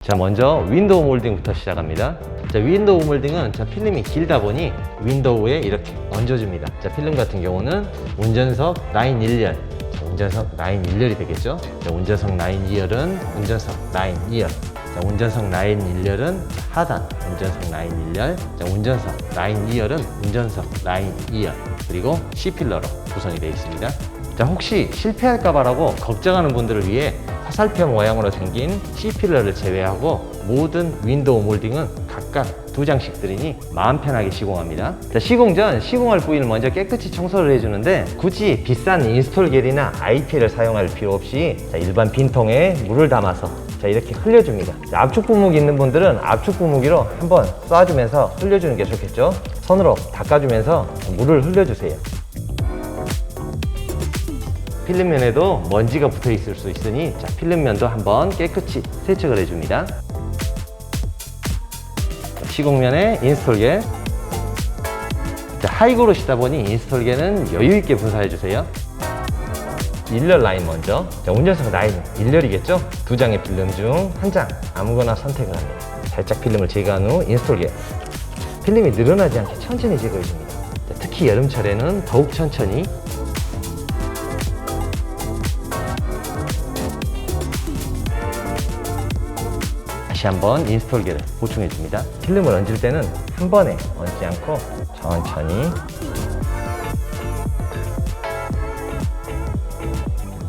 자, 먼저 윈도우 몰딩부터 시작합니다. 자, 윈도우 몰딩은 필름이 길다 보니 윈도우에 이렇게 얹어줍니다. 자, 필름 같은 경우는 운전석 라인 1열, 운전석 라인 1열이 되겠죠. 자, 운전석 라인 2열은 운전석 라인 2열, 자, 운전석 라인 1열은 하단 운전석 라인 1열, 자, 운전석 라인 2열은 운전석 라인 2열, 그리고 C필러로 구성이 되어 있습니다. 자, 혹시 실패할까봐라고 걱정하는 분들을 위해 화살표 모양으로 생긴 C필러를 제외하고 모든 윈도우 몰딩은 각각 2장씩 들이니 마음 편하게 시공합니다. 자, 시공 전 시공할 부위를 먼저 깨끗이 청소를 해주는데 굳이 비싼 인스톨겔이나 IPL을 사용할 필요 없이 일반 빈통에 물을 담아서 이렇게 흘려줍니다. 자, 압축 부무기 있는 분들은 압축 부무기로 한번 쏴주면서 흘려주는 게 좋겠죠. 손으로 닦아주면서 물을 흘려주세요. 필름면에도 먼지가 붙어 있을 수 있으니 필름면도 한번 깨끗이 세척을 해줍니다. 시공면에 인스톨겔, 하이그로시다 보니 인스톨겔은 여유있게 분사해주세요. 1열 라인 먼저, 운전석 라인 1열이겠죠? 2장의 필름 중 1장 아무거나 선택을 합니다. 살짝 필름을 제거한 후 인스톨겔, 필름이 늘어나지 않게 천천히 제거해줍니다. 특히 여름철에는 더욱 천천히. 다시 한번 인스톨겔을 보충해줍니다. 필름을 얹을 때는 한 번에 얹지 않고 천천히.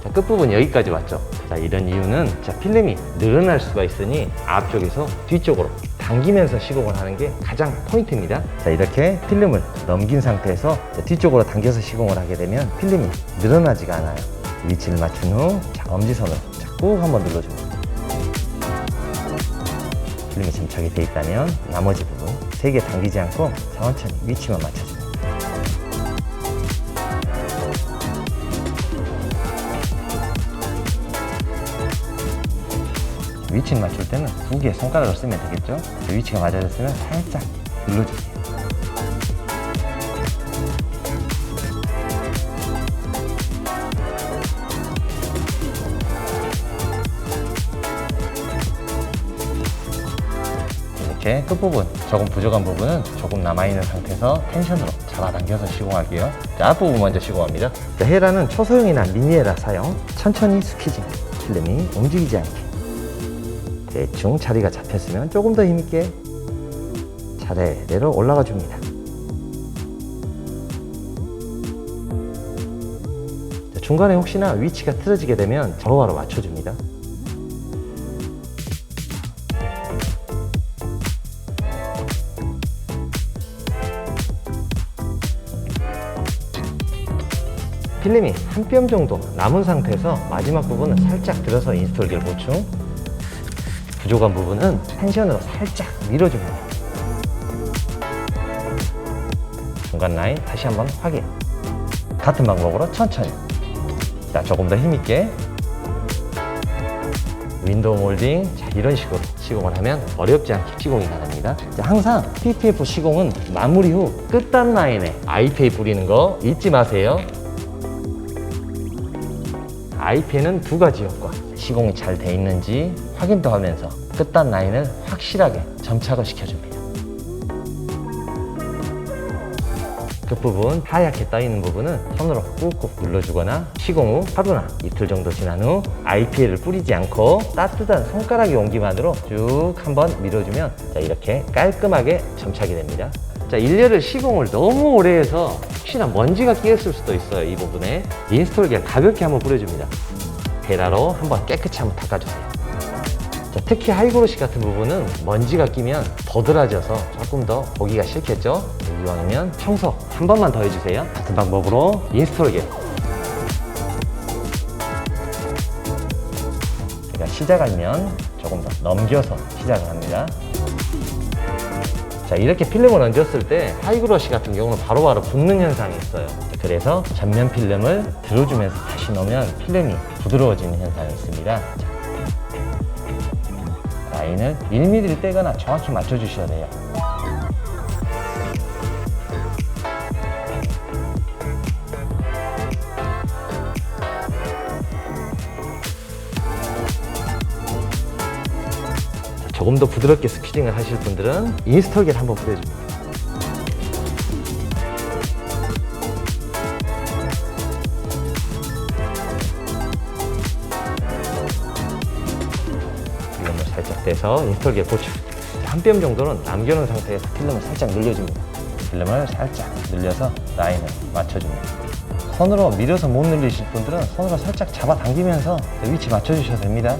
자, 끝부분 여기까지 왔죠. 자, 이런 이유는 필름이 늘어날 수가 있으니 앞쪽에서 뒤쪽으로 당기면서 시공을 하는 게 가장 포인트입니다. 자, 이렇게 필름을 넘긴 상태에서 뒤쪽으로 당겨서 시공을 하게 되면 필름이 늘어나지가 않아요. 위치를 맞춘 후 엄지손으로 꾹 한번 눌러줍니다. 필름이 점착이 되어 있다면 나머지 부분 세게 당기지 않고 천천히 위치만 맞춰줍니다. 위치를 맞출 때는 2개의 손가락을 쓰면 되겠죠. 위치가 맞아졌으면 살짝 눌러주세요. 이렇게 끝부분 조금 부족한 부분은 조금 남아있는 상태에서 텐션으로 잡아당겨서 시공할게요. 자, 앞부분 먼저 시공합니다. 자, 헤라는 초소형이나 미니헤라 사용, 천천히 스퀴징, 필름이 움직이지 않게. 대충 자리가 잡혔으면 조금 더 힘있게 차례대로 올라가 줍니다. 자, 중간에 혹시나 위치가 틀어지게 되면 바로바로 맞춰줍니다. 필름이 한 뼘 정도 남은 상태에서 마지막 부분은 살짝 들어서 인스톨겔 보충, 부족한 부분은 텐션으로 살짝 밀어줍니다. 중간 라인 다시 한번 확인. 같은 방법으로 천천히. 자, 조금 더 힘있게. 윈도우 몰딩, 이런 식으로 시공을 하면 어렵지 않게 시공이 가능합니다. 자, 항상 PPF 시공은 마무리 후 끝단 라인에 IPA 뿌리는 거 잊지 마세요. IPA는 2가지 효과, 시공이 잘 돼 있는지 확인도 하면서 끝단 라인을 확실하게 점착을 시켜줍니다. 끝부분 하얗게 떠있는 부분은 손으로 꾹꾹 눌러주거나 시공 후 하루나 이틀 정도 지난 후 IPA를 뿌리지 않고 따뜻한 손가락의 온기만으로 쭉 한번 밀어주면 이렇게 깔끔하게 점착이 됩니다. 자, 1열을 시공을 너무 오래 해서 혹시나 먼지가 끼었을 수도 있어요. 이 부분에 인스톨겔 가볍게 한번 뿌려줍니다. 헤라로 한번 깨끗이 한번 닦아주세요. 자, 특히 하이그로시 같은 부분은 먼지가 끼면 도드라져서 조금 더 보기가 싫겠죠. 이왕이면 청소 한 번만 더 해주세요. 같은 방법으로 인스톨겔. 제가 시작하면 조금 더 넘겨서 시작을 합니다. 자, 이렇게 필름을 얹었을 때 하이그로시 같은 경우는 바로바로 붙는 현상이 있어요. 그래서 전면 필름을 들어주면서 다시 넣으면 필름이 부드러워지는 현상이 있습니다. 자, 라인을 1mm를 떼거나 정확히 맞춰주셔야 돼요. 조금 더 부드럽게 스퀴징을 하실 분들은 인스톨겔 한번 뿌려줍니다. 필름을 살짝 떼서 인스톨겔 보충. 한 뼘 정도는 남겨놓은 상태에서 필름을 살짝 늘려줍니다. 필름을 살짝 늘려서 라인을 맞춰줍니다. 손으로 밀어서 못 늘리실 분들은 손으로 살짝 잡아당기면서 위치 맞춰주셔도 됩니다.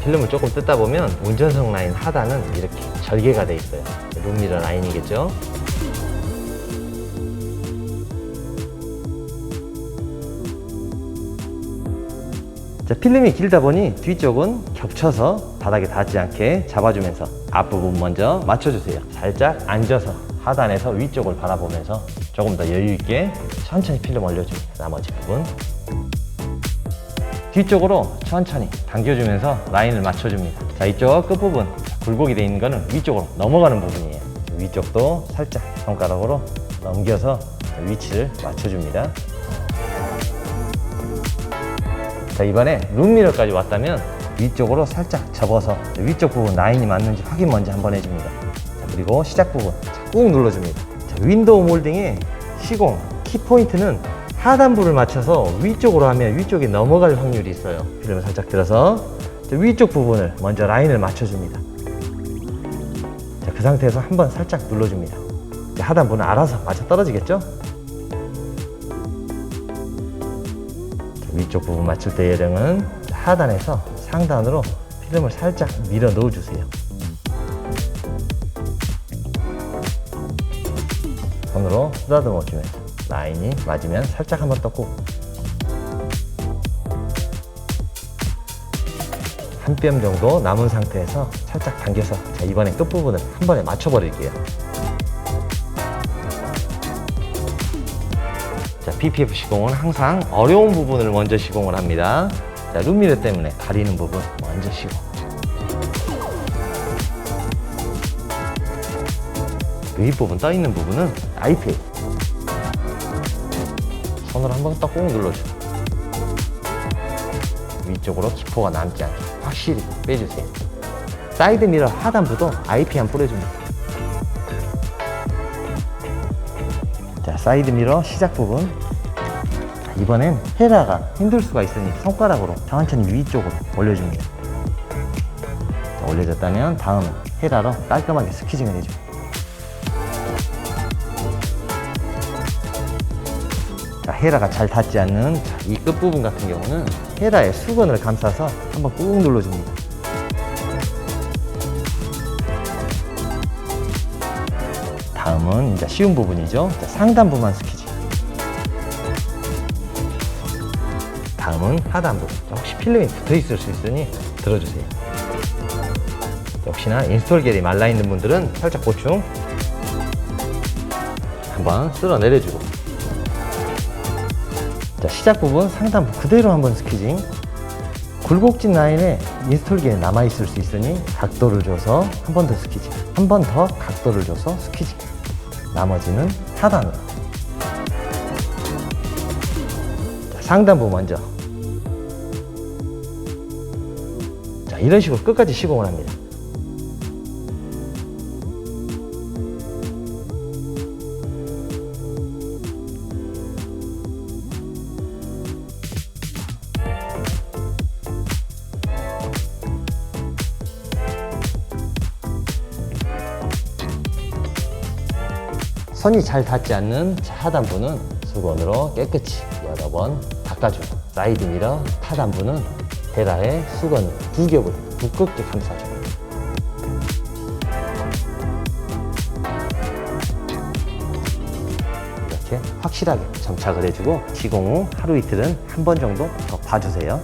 필름을 조금 뜯다 보면 운전석 라인 하단은 이렇게 절개가 돼 있어요. 룸미러 라인이겠죠. 자, 필름이 길다 보니 뒤쪽은 겹쳐서 바닥에 닿지 않게 잡아주면서 앞부분 먼저 맞춰주세요. 살짝 앉아서 하단에서 위쪽을 바라보면서 조금 더 여유있게 천천히 필름 올려줍니다. 나머지 부분 뒤쪽으로 천천히 당겨주면서 라인을 맞춰줍니다. 자, 이쪽 끝부분 굴곡이 되어 있는 거는 위쪽으로 넘어가는 부분이에요. 위쪽도 살짝 손가락으로 넘겨서 위치를 맞춰줍니다. 자, 이번에 룸미러까지 왔다면 위쪽으로 살짝 접어서 위쪽 부분 라인이 맞는지 확인 먼저 한번 해줍니다. 자, 그리고 시작 부분 꾹 눌러줍니다. 자, 윈도우 몰딩의 시공 키포인트는 하단부를 맞춰서 위쪽으로 하면 위쪽에 넘어갈 확률이 있어요. 필름을 살짝 들어서 위쪽 부분을 먼저 라인을 맞춰줍니다. 자, 그 상태에서 한번 살짝 눌러줍니다. 자, 하단부는 알아서 맞아 떨어지겠죠? 자, 위쪽 부분 맞출 때 요령은 하단에서 상단으로 필름을 살짝 밀어 넣어주세요. 손으로 쓰다듬어 주면서 라인이 맞으면 살짝 한번 더 꾹. 한 뼘 정도 남은 상태에서 살짝 당겨서 자, 이번에 끝부분을 한 번에 맞춰버릴게요. 자, PPF 시공은 항상 어려운 부분을 먼저 시공을 합니다. 자, 룸미러 때문에 가리는 부분 먼저 시공. 윗부분 떠있는 부분은 IPA. 손으로 한번 딱 꾹 눌러주고 위쪽으로 기포가 남지 않게 확실히 빼주세요. 사이드 미러 하단부도 IPM 뿌려줍니다. 자, 사이드 미러 시작 부분. 자, 이번엔 헤라가 힘들 수가 있으니 손가락으로 천천히 위쪽으로 올려줍니다. 자, 올려졌다면 다음은 헤라로 깔끔하게 스퀴징을 해줍니다. 자, 헤라가 잘 닿지 않는 이 끝부분 같은 경우는 헤라의 수건을 감싸서 한번 꾹 눌러줍니다. 다음은 이제 쉬운 부분이죠. 자, 상단부만 스퀴징. 다음은 하단부. 혹시 필름이 붙어 있을 수 있으니 들어주세요. 역시나 인스톨겔이 말라있는 분들은 살짝 보충 한번 쓸어 내려주고. 자, 시작 부분 상단부 그대로 한번 스퀴징. 굴곡진 라인에 인스톨겔이 남아있을 수 있으니 각도를 줘서 한 번 더 스퀴징, 한 번 더 각도를 줘서 스퀴징. 나머지는 하단으로. 자, 상단부 먼저. 자, 이런 식으로 끝까지 시공을 합니다. 선이 잘 닿지 않는 하단부는 수건으로 깨끗이 여러 번 닦아주고, 사이드 미러 하단부는 헤라의 수건 두 겹을 두껍게 감싸줍니다. 이렇게 확실하게 점착을 해주고 시공 후 하루 이틀은 한 번 정도 더 봐주세요.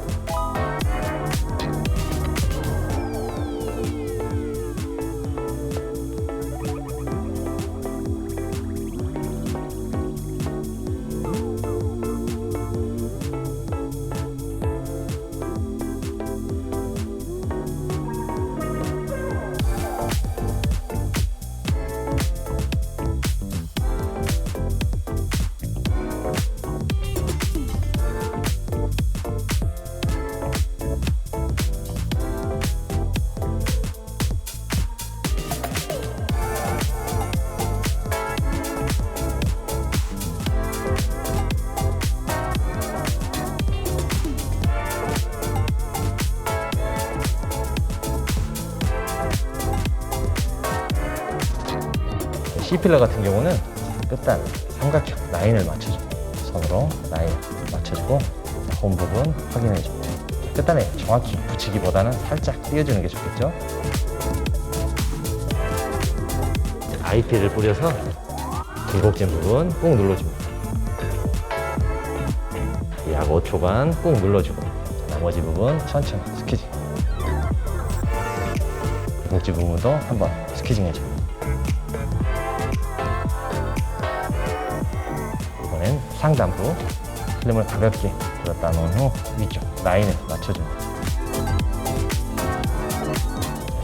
C필러 같은 경우는 끝단 삼각형 라인을 맞춰줍니다. 손으로 라인을 맞춰주고 홈 부분 확인해줍니다. 끝단에 정확히 붙이기보다는 살짝 띄워주는 게 좋겠죠. IP를 뿌려서 굴곡진 부분 꾹 눌러줍니다. 약 5초간 꾹 눌러주고 나머지 부분 천천히 스퀴징. 굴곡진 부분도 한번 스퀴징 해줍니다. 이번엔 상단부 필름을 가볍게 들었다 놓은 후 위쪽 라인을 맞춰줍니다.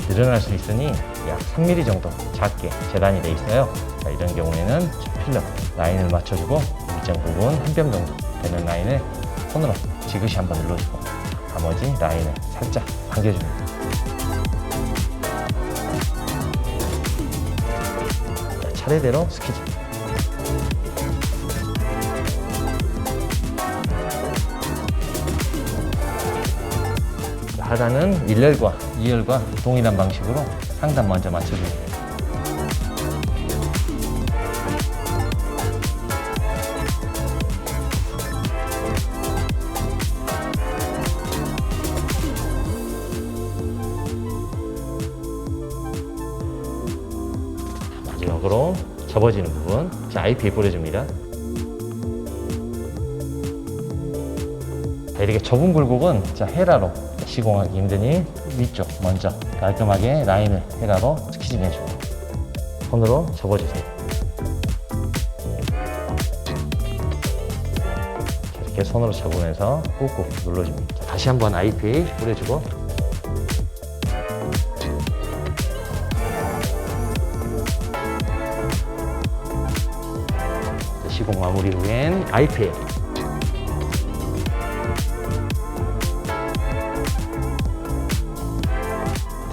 늘어날 수 있으니 약 3mm 정도 작게 재단이 되어 있어요. 자, 이런 경우에는 필름 라인을 맞춰주고 일정 부분 한 뼘 정도 되는 라인을 손으로 지그시 한번 눌러주고 나머지 라인을 살짝 당겨줍니다. 자, 차례대로 스퀴징. 하단은 1열과 2열과 동일한 방식으로 상단 먼저 맞춰줍니다. 마지막으로 접어지는 부분, 자, IP에 뿌려줍니다. 자, 이렇게 좁은 굴곡은 자, 헤라로 시공하기 힘드니 위쪽 먼저 깔끔하게 라인을 헤라로 스퀴징 해줍니다. 손으로 접어주세요. 이렇게 손으로 접으면서 꾹꾹 눌러줍니다. 다시 한번 IPA 뿌려주고 시공 마무리 후엔 IPA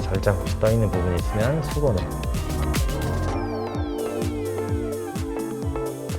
살짝 혹시 떠있는 부분이 있으면 수건으로